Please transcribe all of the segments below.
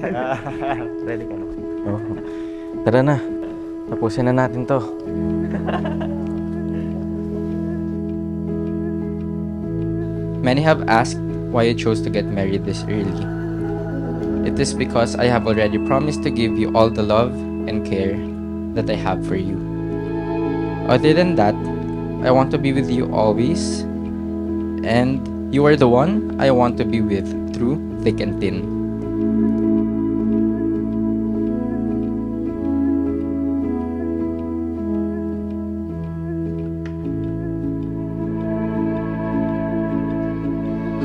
Ready ka na? Oh. Tara na. Tapusin na natin to. Many have asked why I chose to get married this early. It is because I have already promised to give you all the love and care that I have for you. Other than that, I want to be with you always, and you are the one I want to be with through thick and thin.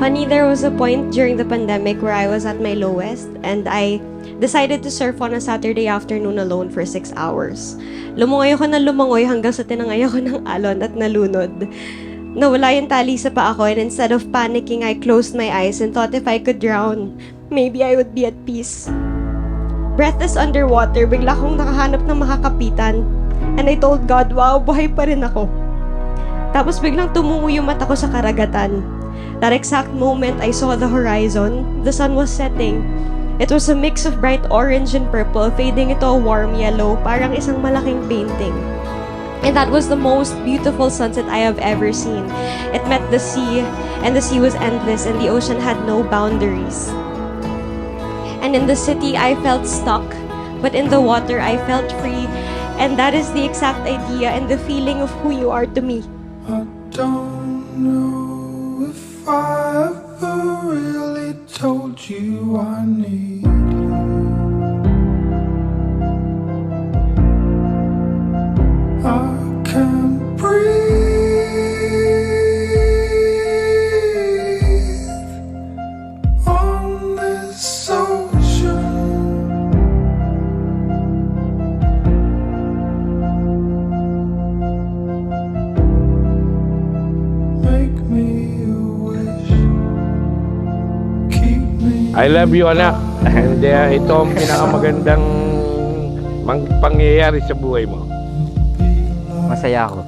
Honey, there was a point during the pandemic where I was at my lowest and I decided to surf on a Saturday afternoon alone for 6 hours. Lumangoy ako na lumangoy hanggang sa tinangay ako ng alon at nalunod. Nawala yung tali sa paa ko and instead of panicking, I closed my eyes and thought if I could drown, maybe I would be at peace. Breathless underwater, bigla akong nakahanap ng makakapitan and I told God, wow, buhay pa rin ako. Tapos biglang tumungo yung mata ko sa karagatan. That exact moment, I saw the horizon. The sun was setting. It was a mix of bright orange and purple, fading into a warm yellow, parang isang malaking painting. And that was the most beautiful sunset I have ever seen. It met the sea, and the sea was endless, and the ocean had no boundaries. And in the city, I felt stuck, but in the water, I felt free. And that is the exact idea and the feeling of who you are to me. I don't know if I ever really told you I need you. I can't breathe on this ocean. Make me a wish. Keep me. I love you, anak. And ito ang pinakamagandang pangyayari sa buhay mo. Masaya ako.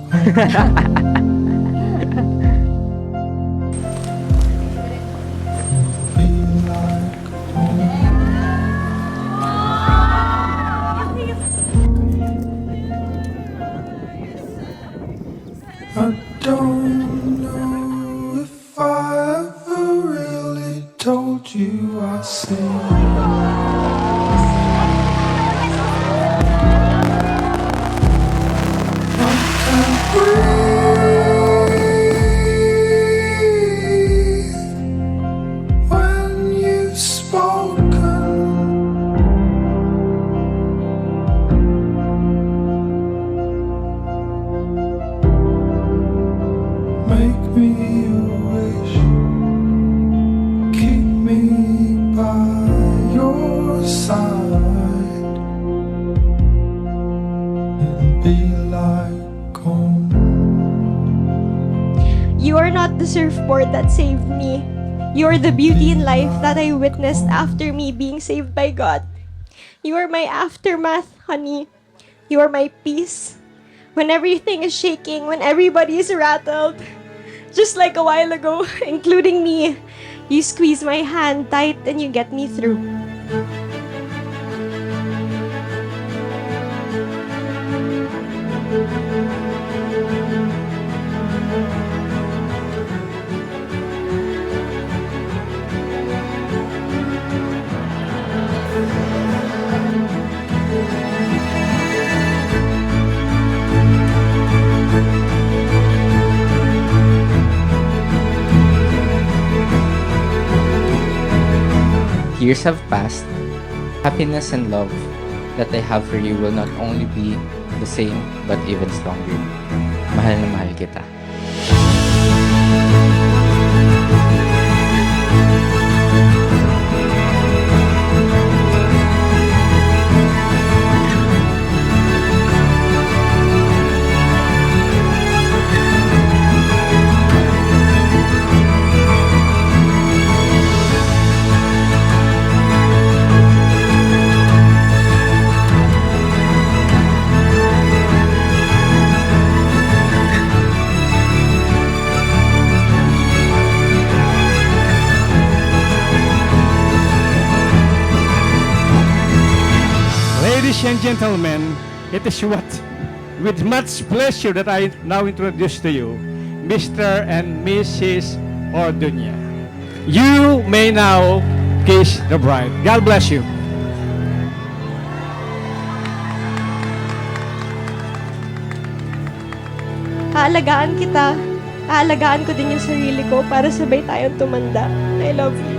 I don't know if I ever really told you I see. I can't breathe when you've spoken. Make me a wish. Keep me by your side. It'll be like home. You are not the surfboard that saved me. You are the beauty in life that I witnessed after me being saved by God. You are my aftermath, honey. You are my peace. When everything is shaking, when everybody is rattled, just like a while ago, including me, you squeeze my hand tight and you get me through. Years have passed. Happiness and love that I have for you will not only be the same but even stronger. Mahal na mahal kita. Ladies and gentlemen, it is with much pleasure that I now introduce to you Mr. and Mrs. Orduña. You may now kiss the bride. God bless you. Aalagaan kita. Aalagaan ko din yung sarili ko para sabay tayong tumanda. I love you.